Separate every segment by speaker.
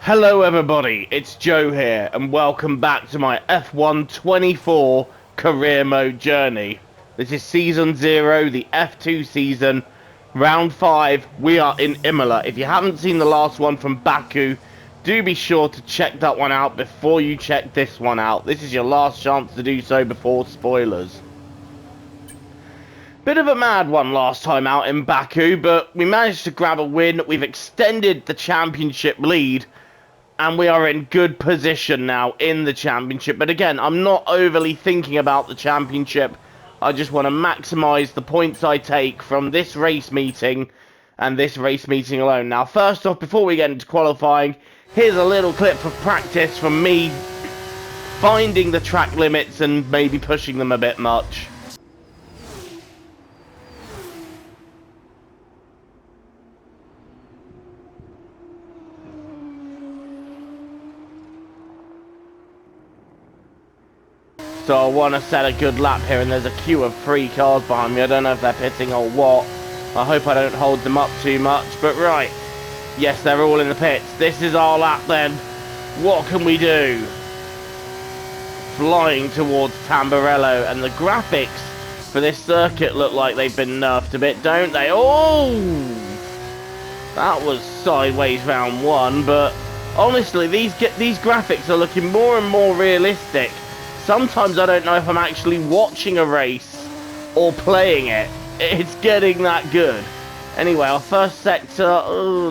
Speaker 1: Hello everybody, it's Joe here and welcome back to my F1 24 career mode journey. This is season 0, the F2 season, round 5. We are in Imola. If you haven't seen the last one from Baku, do be sure to check that one out before you check this one out. This is your last chance to do so before spoilers. Bit of a mad one last time out in Baku, but we managed to grab a win. We've extended the championship lead. And we are in good position now in the championship. But again, I'm not overly thinking about the championship. I just want to maximise the points I take from this race meeting and this race meeting alone. Now, first off, before we get into qualifying, here's a little clip of practice from me finding the track limits and maybe pushing them a bit much. So I want to set a good lap here, and there's a queue of 3 cars behind me. I don't know if they're pitting or what. I hope I don't hold them up too much, but right. Yes, they're all in the pits. This is our lap then. What can we do? Flying towards Tamburello, and the graphics for this circuit look like they've been nerfed a bit, don't they? Oh! That was sideways round 1, but honestly, these graphics are looking more and more realistic. Sometimes I don't know if I'm actually watching a race or playing it. It's getting that good. Anyway, our first sector,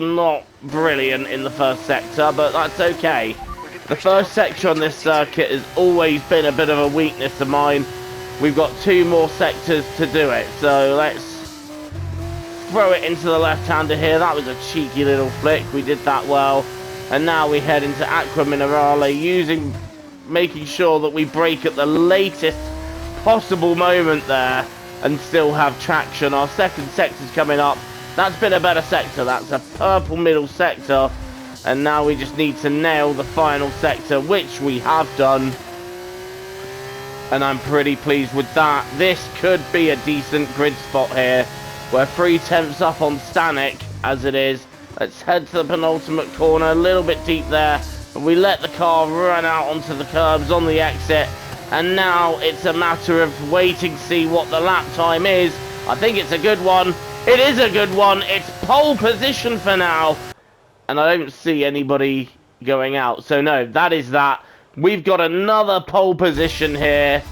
Speaker 1: not brilliant in the first sector, but that's okay. The first sector on this circuit has always been a bit of a weakness of mine. We've got 2 more sectors to do it, so let's throw it into the left-hander here. That was a cheeky little flick. We did that well. And now we head into Acqua Minerale, making sure that we brake at the latest possible moment there and still have traction. Our second sector's coming up. That's been a better sector. That's a purple middle sector. And now we just need to nail the final sector, which we have done. And I'm pretty pleased with that. This could be a decent grid spot here. We're 3/10 up on Stanek, as it is. Let's head to the penultimate corner, a little bit deep there. We let the car run out onto the curbs on the exit, and now it's a matter of waiting to see what the lap time is. I think it's a good one. It is a good one. It's pole position for now, and I don't see anybody going out. So no, that is that. We've got another pole position here.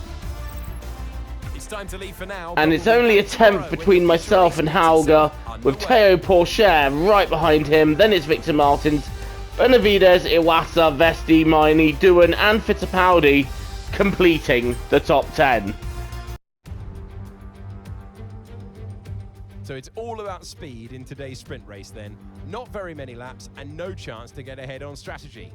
Speaker 2: It's time to leave for now,
Speaker 1: and it's only a 10th between myself and Hauger, with Teo Porcher right behind him. Then it's Victor Martins, Benavides, Iwasa, Vesti, Miney, Doohan and Fittipaldi completing the top 10.
Speaker 2: So it's all about speed in today's sprint race then. Not very many laps and no chance to get ahead on strategy.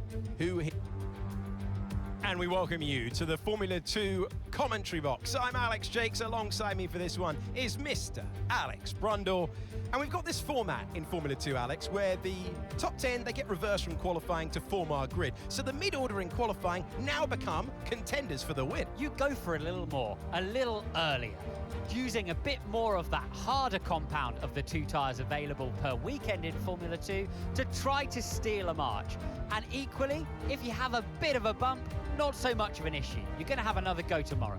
Speaker 2: And we welcome you to the Formula 2 commentary box. I'm Alex Jakes. Alongside me for this one is Mr. Alex Brundle. And we've got this format in Formula 2, Alex, where the top 10, they get reversed from qualifying to form our grid. So the mid-order in qualifying now become contenders for the win.
Speaker 3: You go for a little more, a little earlier, using a bit more of that harder compound of the 2 tyres available per weekend in Formula 2 to try to steal a march. And equally, if you have a bit of a bump, not so much of an issue. You're going to have another go tomorrow.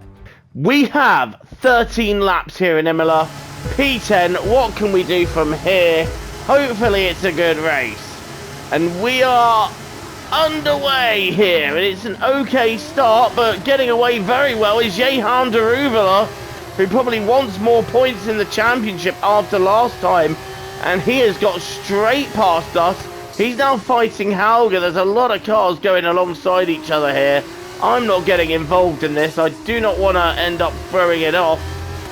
Speaker 1: We have 13 laps here in Imola. P10, what can we do from here? Hopefully it's a good race. And we are underway here. And it's an okay start, but getting away very well is Jehan Daruvala, who probably wants more points in the championship after last time. And he has got straight past us. He's now fighting Hauger. There's a lot of cars going alongside each other here. I'm not getting involved in this. I do not want to end up throwing it off,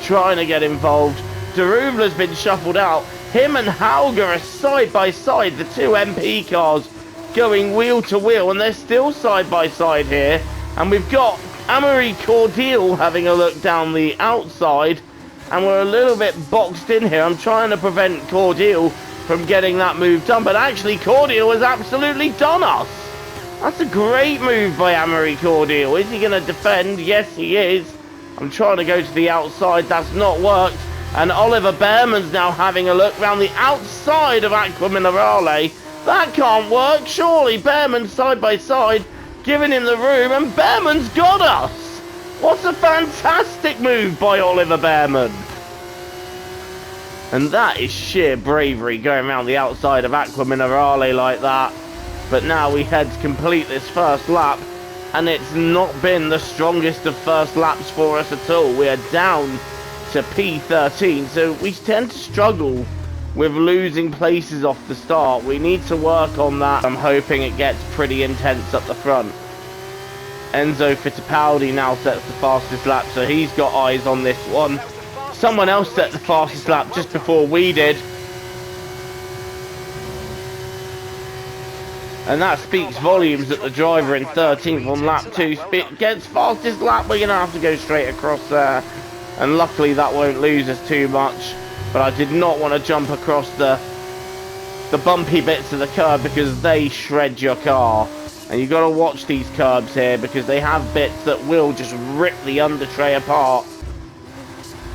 Speaker 1: trying to get involved. Daruvala's been shuffled out. Him and Hauger are side by side, the 2 MP cars going wheel to wheel, and they're still side by side here. And we've got Amaury Cordeel having a look down the outside, and we're a little bit boxed in here. I'm trying to prevent Cordeel from getting that move done, but actually Cordeel has absolutely done us. That's a great move by Amaury Cordeel. Is he going to defend? Yes, he is. I'm trying to go to the outside. That's not worked. And Oliver Behrman's now having a look round the outside of Acqua Minerale. That can't work, surely. Bearman's side by side, giving him the room, and Bearman's got us. What a fantastic move by Oliver Bearman. And that is sheer bravery, going around the outside of Aqua Minerale like that. But now we head to complete this first lap, and it's not been the strongest of first laps for us at all. We are down to P13, so we tend to struggle with losing places off the start. We need to work on that. I'm hoping it gets pretty intense up the front. Enzo Fittipaldi now sets the fastest lap, so he's got eyes on this one. Someone else set the fastest lap just before we did. And that speaks volumes that the driver in 13th on lap 2 gets fastest lap. We're going to have to go straight across there. And luckily that won't lose us too much. But I did not want to jump across the bumpy bits of the curb because they shred your car. And you've got to watch these curbs here because they have bits that will just rip the under tray apart.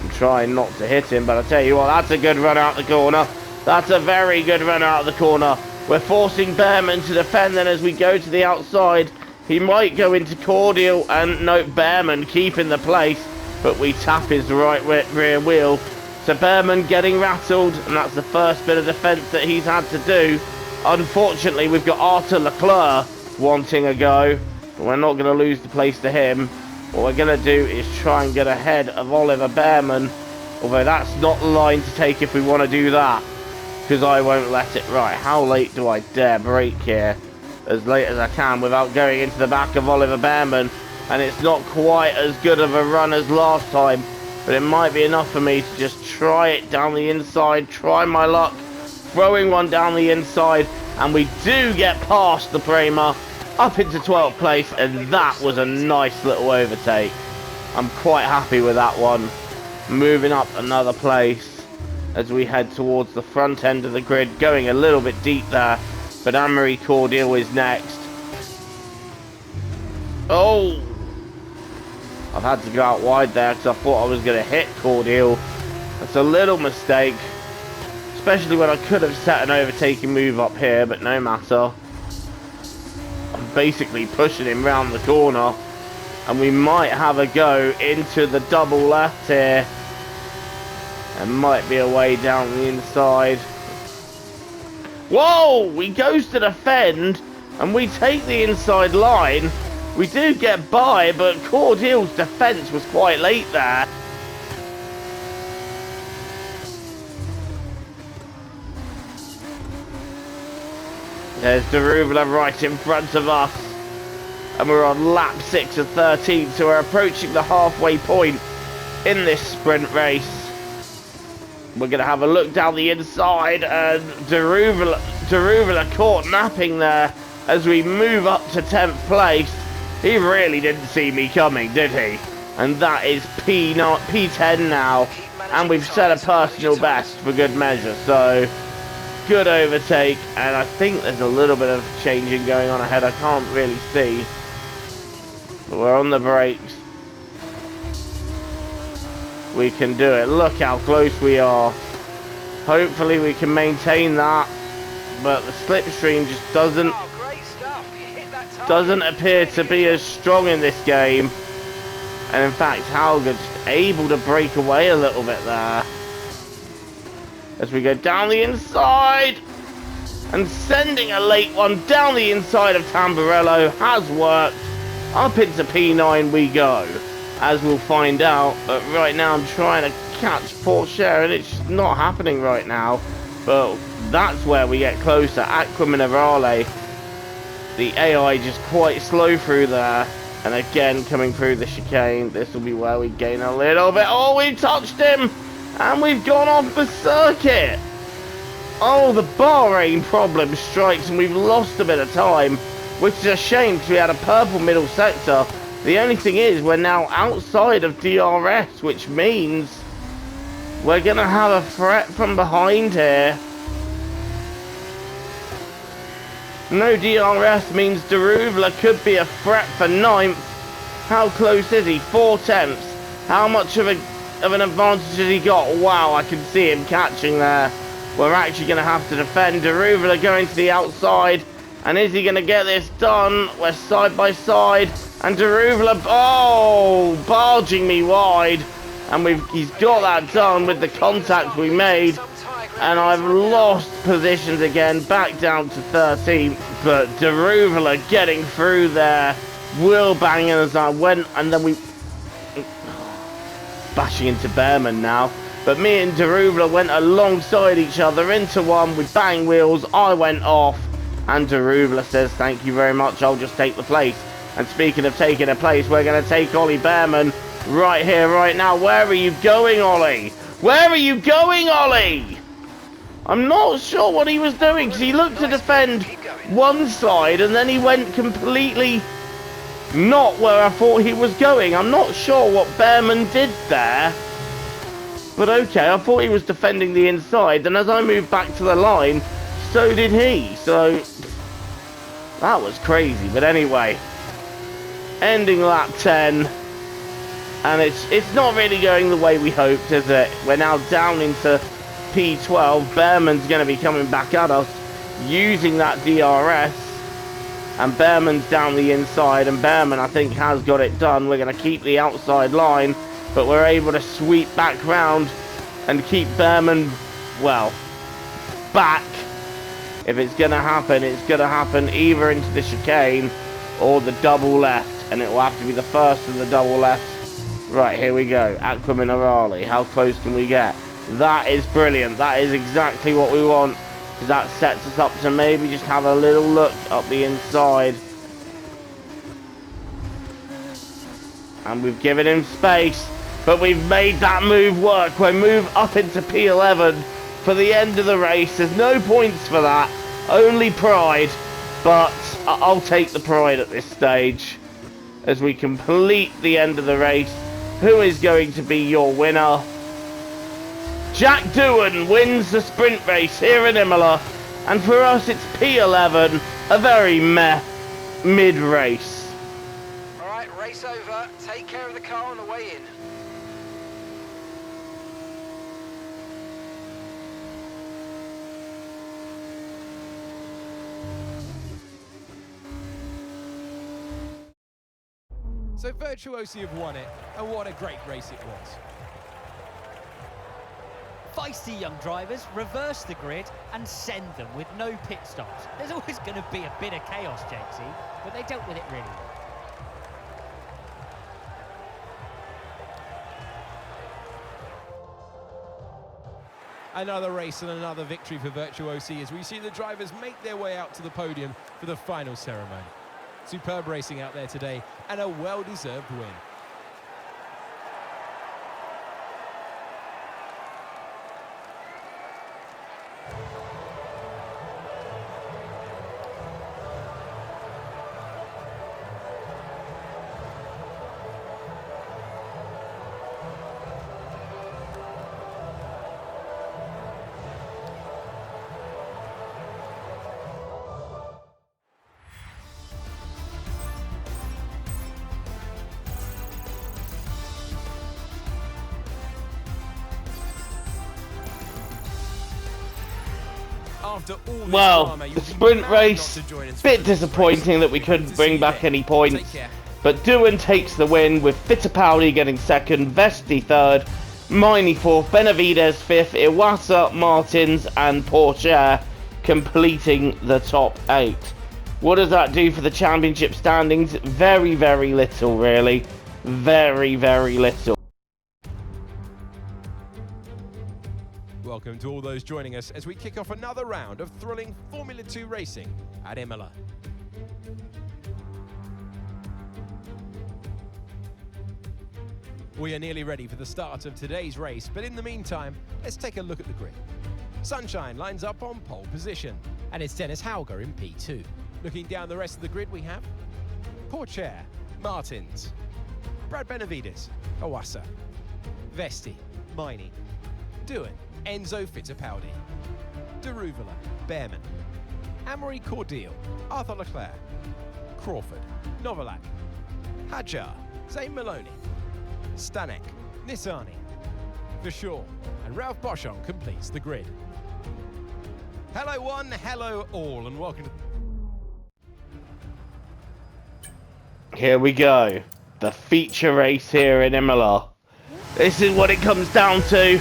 Speaker 1: I'm trying not to hit him, but I tell you what, that's a good run out the corner. That's a very good run out of the corner. We're forcing Bearman to defend then as we go to the outside. He might go into Cordial, and no, Bearman keeping the place, but we tap his right rear wheel. So Bearman getting rattled, and that's the first bit of defence that he's had to do. Unfortunately, we've got Arthur Leclerc wanting a go, but we're not going to lose the place to him. What we're going to do is try and get ahead of Oliver Bearman, although that's not the line to take if we want to do that. Because I won't let it. Right, how late do I dare brake here? As late as I can without going into the back of Oliver Bearman. And it's not quite as good of a run as last time. But it might be enough for me to just try it down the inside. Try my luck. Throwing one down the inside. And we do get past the Prema. Up into 12th place. And that was a nice little overtake. I'm quite happy with that one. Moving up another place as we head towards the front end of the grid, going a little bit deep there, but Anne-Marie Cordial is next. Oh! I've had to go out wide there because I thought I was going to hit Cordial. That's a little mistake, especially when I could have set an overtaking move up here, but no matter. I'm basically pushing him round the corner, and we might have a go into the double left here. And might be a way down the inside. Whoa! He goes to defend, and we take the inside line. We do get by, but Cordial's defence was quite late there. There's Daruvula right in front of us. And we're on lap 6 of 13, so we're approaching the halfway point in this sprint race. We're going to have a look down the inside, and Daruvula caught napping there as we move up to 10th place. He really didn't see me coming, did he? And that is P10 now, and we've set a personal best for good measure, so good overtake. And I think there's a little bit of changing going on ahead. I can't really see, but we're on the brakes. We can do it. Look how close we are. Hopefully we can maintain that, but the slipstream just doesn't appear to be as strong in this game. And in fact, Hauger just able to break away a little bit there as we go down the inside, and sending a late one down the inside of Tamburello has worked. Up into P9 we go, as we'll find out. But right now I'm trying to catch Porsche, and it's just not happening right now. But that's where we get closer. Aqua Minerale, the AI just quite slow through there, and again coming through the chicane. This will be where we gain a little bit. Oh, we touched him, and we've gone off the circuit. Oh, the Bahrain problem strikes, and we've lost a bit of time, which is a shame because we had a purple middle sector. The only thing is, we're now outside of DRS, which means we're going to have a threat from behind here. No DRS means Daruvula could be a threat for 9th. How close is he? 4 tenths. How much of an advantage has he got? Wow, I can see him catching there. we're actually going to have to defend. Daruvula going to the outside. And is he going to get this done? We're side by side. And Daruvula, oh, barging me wide. And he's got that done with the contact we made. And I've lost positions again, back down to 13th. But Daruvula getting through there. Will banging as I went, and then we bashing into Bearman now. But me and Daruvula went alongside each other into one. We bang wheels. I went off, and Daruvula says, "Thank you very much. I'll just take the place." And speaking of taking a place, we're going to take Ollie Bearman right here, right now. Where are you going, Ollie? Where are you going, Ollie? I'm not sure what he was doing, because he looked to defend one side, and then he went completely not where I thought he was going. I'm not sure what Bearman did there. But okay, I thought he was defending the inside, and as I moved back to the line, so did he. So, that was crazy. But anyway, ending lap 10. And it's not really going the way we hoped, is it? We're now down into P12. Bearman's going to be coming back at us using that DRS. And Bearman's down the inside, and Bearman, I think, has got it done. We're going to keep the outside line, but we're able to sweep back round and keep Bearman, well, back. If it's going to happen, it's going to happen either into the chicane or the double left, and it will have to be the first of the double left. Right, here we go. Aqua Minerale. How close can we get? That is brilliant. That is exactly what we want. That sets us up to maybe just have a little look up the inside. And we've given him space, but we've made that move work. We move up into P11 for the end of the race. There's no points for that, only pride, but I'll take the pride at this stage as we complete the end of the race. Who is going to be your winner? Jack Doohan wins the sprint race here in Imola, and for us it's P11, a very meh mid-race.
Speaker 4: Alright, race over. Take care of the car on the way in.
Speaker 2: So Virtuosi have won it, and what a great race it was.
Speaker 3: Feisty young drivers reverse the grid and send them with no pit stops. There's always going to be a bit of chaos, Jakesy, but they dealt with it really well.
Speaker 2: Another race and another victory for Virtuosi as we see the drivers make their way out to the podium for the final ceremony. Superb racing out there today, and a well-deserved win.
Speaker 1: Well, the sprint race, bit disappointing that we couldn't bring back any points, but Doohan takes the win with Fittipaldi getting second, Vesti third, Miney fourth, Benavides fifth, Iwasa, Martins and Pourchaire completing the top 8. What does that do for the championship standings? Very, very little, really. Very, very little.
Speaker 2: Welcome to all those joining us as we kick off another round of thrilling Formula 2 racing at Imola. We are nearly ready for the start of today's race, but in the meantime, let's take a look at the grid. Sunshine lines up on pole position, and it's Dennis Hauger in P2. Looking down the rest of the grid, we have Pourchaire, Martins, Brad Benavides, Iwasa, Vesti, Miney, Doohan, Enzo Fittipaldi, Daruvula, Bearman, Amaury Cordeel, Arthur Leclerc, Crawford, Novalak, Hadjar, Zane Maloney, Stanek, Nissani, Vachon, and Ralph Boschon completes the grid. Hello one, hello all, and welcome to...
Speaker 1: Here we go. The feature race here in Imola. This is what it comes down to.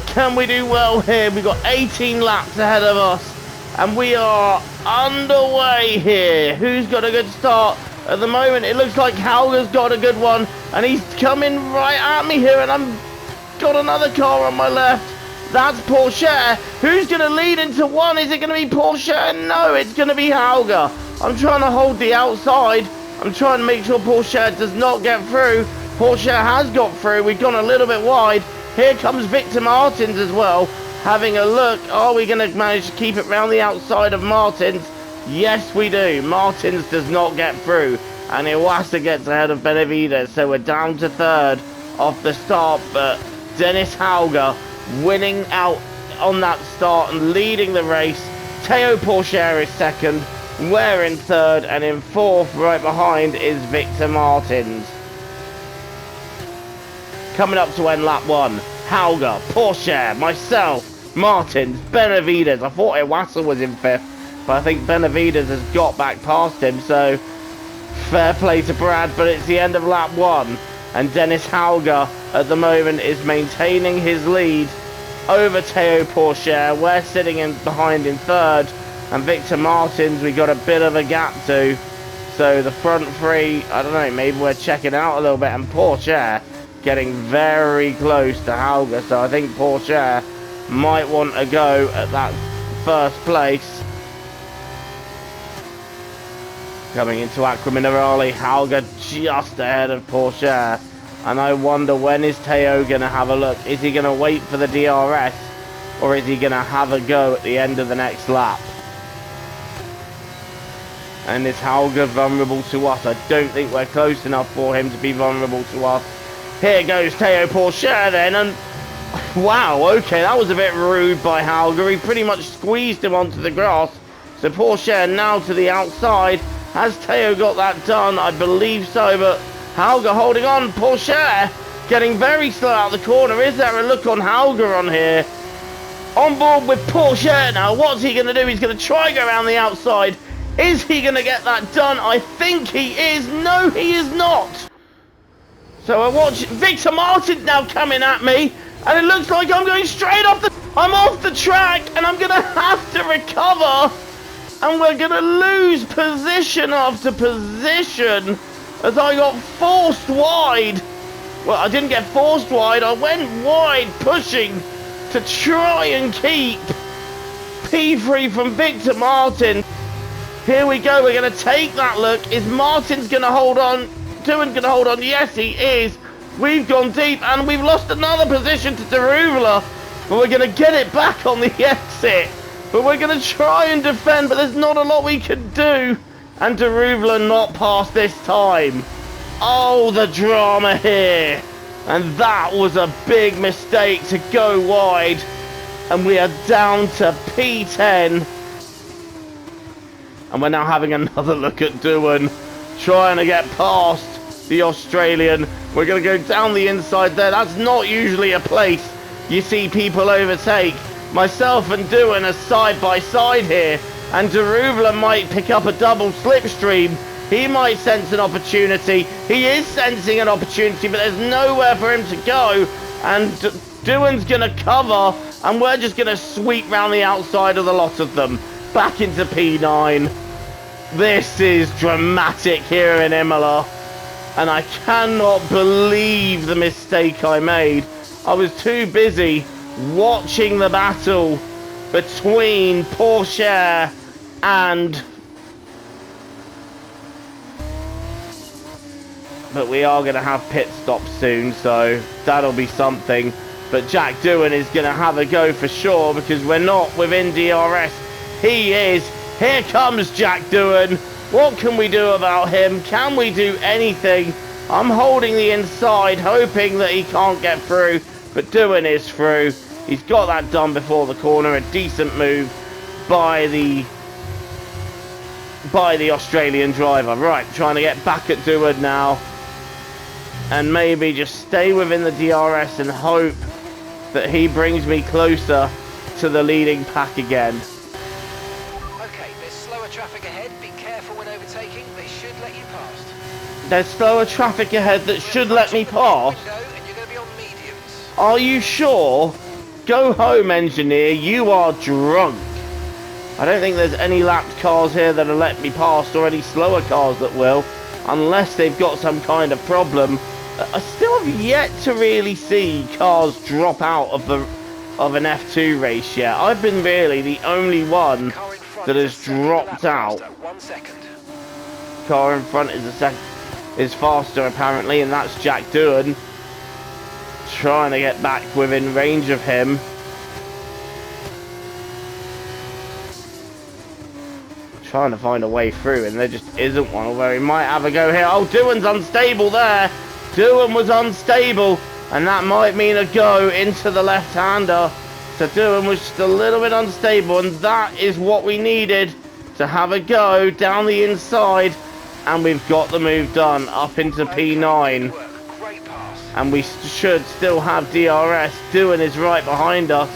Speaker 1: Can we do well here? We've got 18 laps ahead of us. And we are underway here. Who's got a good start? At the moment, it looks like Hauger's got a good one. And he's coming right at me here. And I've got another car on my left. That's Porsche. Who's going to lead into one? Is it going to be Porsche? No, it's going to be Hauger. I'm trying to hold the outside. I'm trying to make sure Porsche does not get through. Porsche has got through. We've gone a little bit wide. Here comes Victor Martins as well. Having a look. Are we going to manage to keep it round the outside of Martins? Yes, we do. Martins does not get through. And Iwasa gets ahead of Benavides. So we're down to third off the start. But Dennis Hauger winning out on that start and leading the race. Théo Pourchaire is second. We're in third, and in fourth, right behind, is Victor Martins. Coming up to end lap one, Hauger, Pourchaire, myself, Martins, Benavides. I thought Iwasa was in fifth, but I think Benavides has got back past him, so fair play to Brad, but it's the end of lap one, and Dennis Hauger at the moment is maintaining his lead over Théo Pourchaire. We're sitting in behind in third. And Victor Martins, we got a bit of a gap to. So the front three, I don't know, maybe we're checking out a little bit. And Pourchaire getting very close to Hauger. So I think Pourchaire might want to go at that first place. Coming into Acqua Minerale, Hauger just ahead of Pourchaire. And I wonder, when is Théo going to have a look? Is he going to wait for the DRS? Or is he going to have a go at the end of the next lap? And is Hauger vulnerable to us? I don't think we're close enough for him to be vulnerable to us. Here goes Théo Pourchaire then, and wow, okay, that was a bit rude by Hauger. He pretty much squeezed him onto the grass. So Pourchaire now to the outside. Has Théo got that done? I believe so, but Hauger holding on. Pourchaire getting very slow out the corner. Is there a look on Hauger on here? On board with Pourchaire now. What's he going to do? He's going to try and go around the outside. Is he going to get that done? I think he is. No, he is not. So I watch Victor Martins now coming at me. And it looks like I'm going straight off the... I'm off the track. And I'm going to have to recover. And we're going to lose position after position. As I got forced wide. Well, I didn't get forced wide. I went wide pushing to try and keep P3 from Victor Martins. Here we go, we're going to take that look. Is Martins going to hold on? Doohan going to hold on? Yes, he is. We've gone deep and we've lost another position to Daruvla. But we're going to get it back on the exit. But we're going to try and defend, but there's not a lot we can do. And Daruvla not past this time. Oh, the drama here. And that was a big mistake to go wide. And we are down to P10. And we're now having another look at Doohan, trying to get past the Australian. We're going to go down the inside there. That's not usually a place you see people overtake. Myself and Doohan are side by side here. And Daruvla might pick up a double slipstream. He might sense an opportunity. He is sensing an opportunity, but there's nowhere for him to go. And Doohan's going to cover. And we're just going to sweep round the outside of the lot of them. Back into P9. This is dramatic here in Imola. And I cannot believe the mistake I made. I was too busy watching the battle between Pourchaire and... But we are going to have pit stops soon, so that'll be something. But Jack Doohan is going to have a go for sure, because we're not within DRS. He is. Here comes Jack Doohan. What can we do about him? Can we do anything? I'm holding the inside, hoping that he can't get through. But Doohan is through. He's got that done before the corner. A decent move by the Australian driver. Right, trying to get back at Doohan now. And maybe just stay within the DRS and hope that he brings me closer to the leading pack again. There's slower traffic ahead that should let me pass.
Speaker 4: And you're going to be on mediums.
Speaker 1: Are you sure? Go home, engineer. You are drunk. I don't think there's any lapped cars here that'll let me past, or any slower cars that will, unless they've got some kind of problem. I still have yet to really see cars drop out of an F2 race yet. I've been really the only one that has dropped out.
Speaker 4: 1 second.
Speaker 1: Car in front is faster apparently, and that's Jack Doohan trying to get back within range of him. Trying to find a way through, and there just isn't one, although he might have a go here. Oh, Doohan's unstable there. Doohan was unstable, and that might mean a go into the left-hander. So Doohan was just a little bit unstable, and that is what we needed to have a go down the inside. And we've got the move done up into P9.
Speaker 4: Great pass.
Speaker 1: And we should still have DRS. Doohan is right behind us.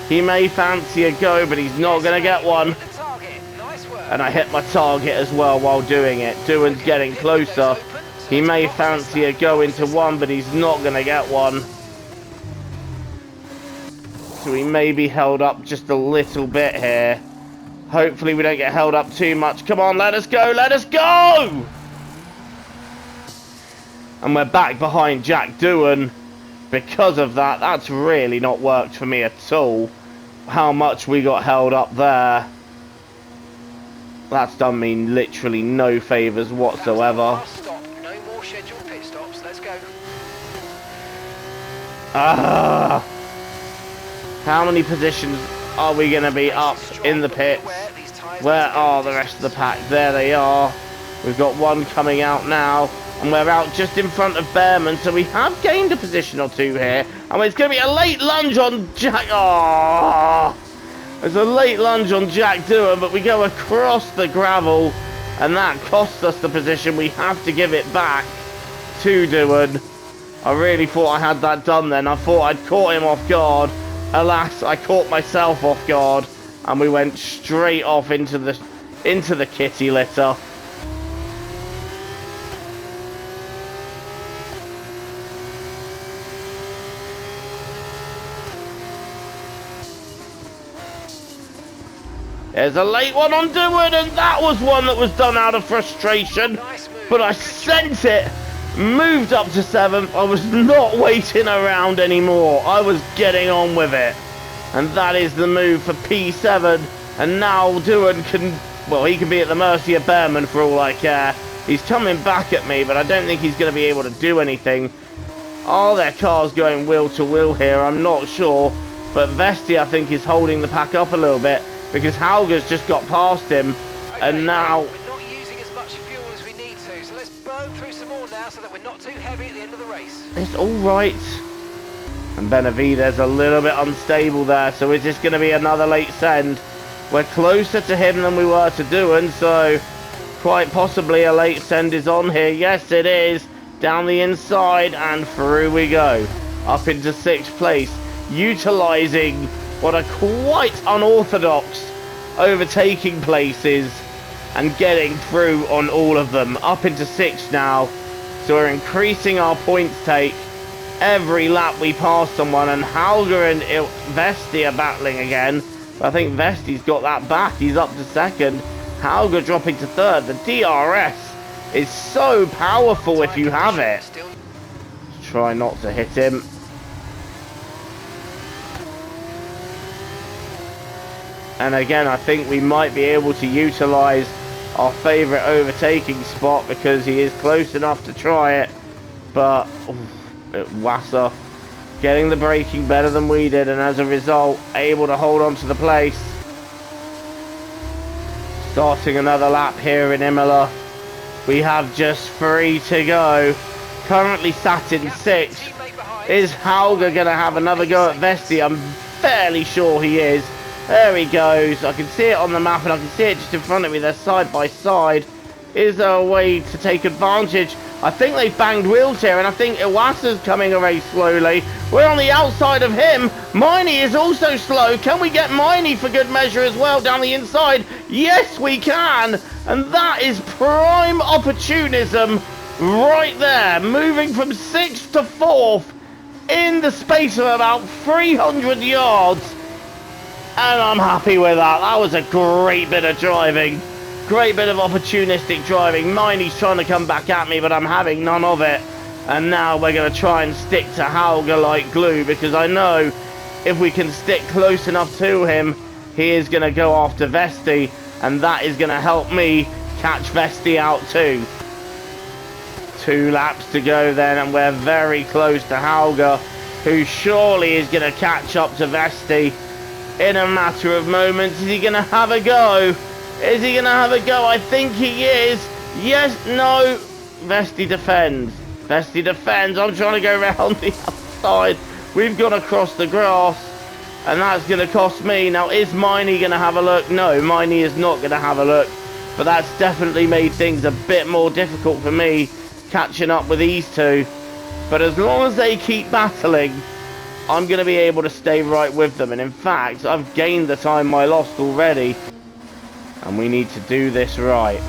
Speaker 1: He may fancy a go, but he's not going to get one.
Speaker 4: The target. Nice work.
Speaker 1: And I hit my target as well while doing it. Doohan's getting closer. He may fancy a go into one, but he's not going to get one. So he may be held up just a little bit here. Hopefully we don't get held up too much. Come on, let us go, let us go! And we're back behind Jack Doohan. Because of that, that's really not worked for me at all. How much we got held up there. That's done me literally no favours whatsoever.
Speaker 4: Last stop. No more scheduled pit stops. Let's go.
Speaker 1: How many positions are we going to be up in the pits? Where are the rest of the pack? There they are. We've got one coming out now, and we're out just in front of Behrman, so we have gained a position or two here. And it's going to be a late lunge on Jack. Oh, there's a late lunge on Jack Doohan, but we go across the gravel, and that costs us the position. We have to give it back to Doohan. I really thought I had that done then. I thought I'd caught him off guard. Alas, I caught myself off guard, and we went straight off into the kitty litter. There's a late one on Doohan, and that was one that was done out of frustration. But I sent it, moved up to 7th. I was not waiting around anymore. I was getting on with it. And that is the move for P7. And now Doohan can, well, he can be at the mercy of Behrman for all I care. He's coming back at me, but I don't think he's going to be able to do anything. Are their cars going wheel to wheel here? I'm not sure. But Vesti, I think, is holding the pack up a little bit, because Hauger's just got past him. And now
Speaker 4: we're not using as much fuel as we need to, so let's burn through some more now so that we're not too heavy at the end of the race.
Speaker 1: it's all right. And Benavides a little bit unstable there, so is this going to be another late send? We're closer to him than we were to Doohan, so quite possibly a late send is on here. Yes, it is. Down the inside, and through we go. Up into 6th place, utilising what are quite unorthodox overtaking places and getting through on all of them. Up into 6th now, so we're increasing our points take every lap we pass someone, and Hauger and Vesti are battling again. But I think Vesti's got that back. He's up to 2nd. Hauger dropping to 3rd. The DRS is so powerful if you have it. Try not to hit him. And again, I think we might be able to utilise our favourite overtaking spot, because he is close enough to try it. But Wasser getting the braking better than we did, and as a result able to hold on to the place. Starting another lap here in Imola. We have just 3 to go. Currently sat in 6th. Is Hauger going to have another go at Vesti? I'm fairly sure he is. There he goes. I can see it on the map, and I can see it just in front of me. They're side by side. Is there a way to take advantage? I think they've banged wheels here, and I think Iwasa's coming away slowly. We're on the outside of him. Miney is also slow. Can we get Miney for good measure as well down the inside? Yes, we can. And that is prime opportunism right there, moving from 6th to 4th in the space of about 300 yards. And I'm happy with that. That was a great bit of driving. Great bit of opportunistic driving. Miney's trying to come back at me, but I'm having none of it. And now we're going to try and stick to Hauger like glue, because I know if we can stick close enough to him, he is going to go after Vesti, and that is going to help me catch Vesti out too. 2 laps to go then, and we're very close to Hauger, who surely is going to catch up to Vesti in a matter of moments. Is he going to have a go? Is he going to have a go? I think he is. Yes, no. Vesti defends. Vesti defends. I'm trying to go around the outside. We've gone across the grass, and that's going to cost me. Now, is Miney going to have a look? No, Miney is not going to have a look. But that's definitely made things a bit more difficult for me catching up with these two. But as long as they keep battling, I'm going to be able to stay right with them. And in fact, I've gained the time I lost already. And we need to do this right.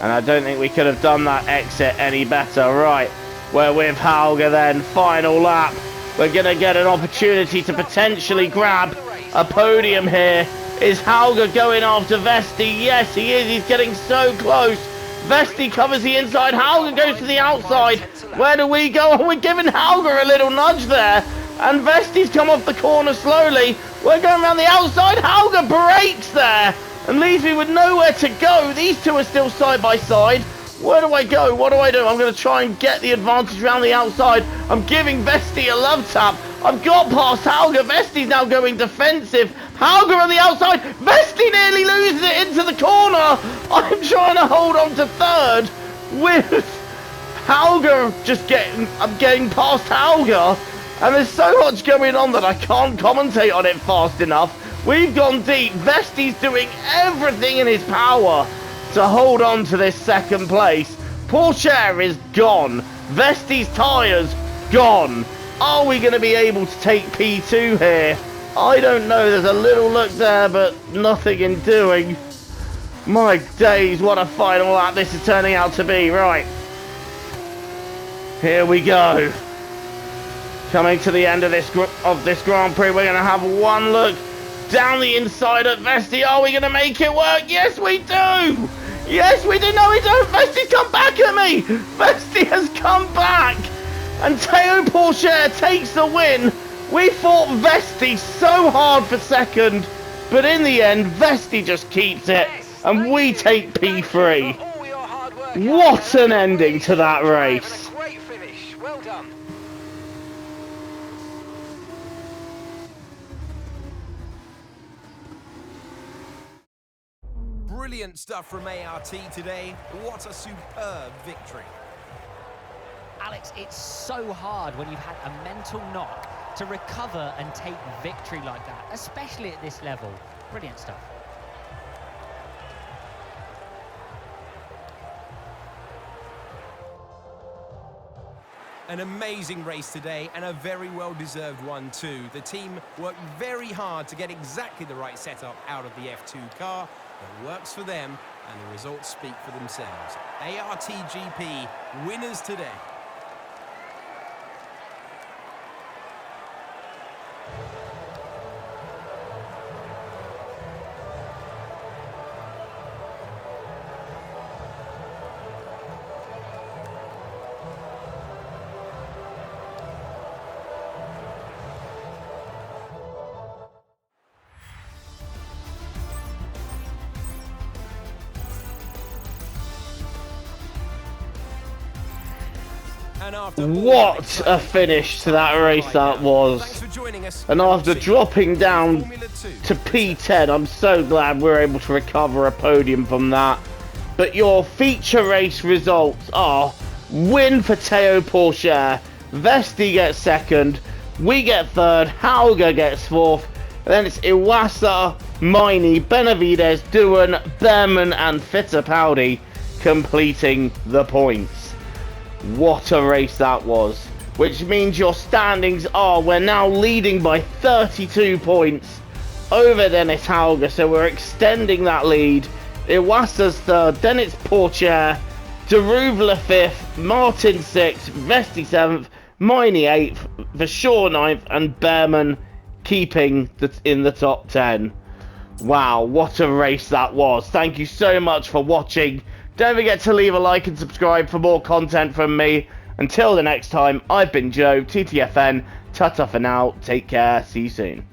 Speaker 1: And I don't think we could have done that exit any better. Right, we're with Hauger then. Final lap. We're going to get an opportunity to potentially grab a podium here. Is Hauger going after Vesti? Yes, he is. He's getting so close. Vesti covers the inside. Hauger goes to the outside. Where do we go? Oh, we're giving Hauger a little nudge there. And Vesti's come off the corner slowly. We're going around the outside. Hauger breaks there and leaves me with nowhere to go. These two are still side by side. Where do I go? What do I do? I'm going to try and get the advantage around the outside. I'm giving Vesti a love tap. I've got past Hauger. Vesti's now going defensive. Hauger on the outside. Vesti nearly loses it into the corner. I'm trying to hold on to third with Hauger I'm getting past Hauger. And there's so much going on that I can't commentate on it fast enough. We've gone deep. Vesti's doing everything in his power to hold on to this second place. Pourchaire is gone. Vesti's tyres gone. Are we going to be able to take P2 here? I don't know. There's a little look there, but nothing in doing. My days, what a final lap this is turning out to be. Right. Here we go. Coming to the end of this Grand Prix, we're going to have one look down the inside at Vesti. Are we going to make it work? Yes, we do. Yes, we do. No, we don't. Vesti's come back at me. Vesti has come back. And Théo Pourchaire takes the win. We fought Vesti so hard for second, but in the end, Vesti just keeps it, and we take P3. What an ending to that race.
Speaker 4: Great finish. Well done.
Speaker 2: Brilliant stuff from ART today. What a superb victory.
Speaker 3: Alex, it's so hard when you've had a mental knock to recover and take victory like that, especially at this level. Brilliant stuff.
Speaker 2: An amazing race today, and a very well-deserved one too. The team worked very hard to get exactly the right setup out of the F2 car. It works for them, and the results speak for themselves. ARTGP winners today.
Speaker 1: What a finish to that race that was. And after dropping down to P10, I'm so glad we're able to recover a podium from that. But your feature race results are win for Théo Pourchaire, Vesti gets second, we get third, Hauger gets fourth, and then it's Iwasa, Miney, Benavides, Doohan, Behrman and Fittipaldi completing the points. What a race that was. Which means your standings are, we're now leading by 32 points over Dennis Hauger, so we're extending that lead. Iwasa's third, then it's Pourchaire, Daruvla 5th, Martin 6th, Vesti 7th, Miney 8th, Vashaw 9th, and Behrman keeping in the top 10. Wow, what a race that was. Thank you so much for watching. Don't forget to leave a like and subscribe for more content from me. Until the next time, I've been Joe, TTFN. Ta-ta for now. Take care. See you soon.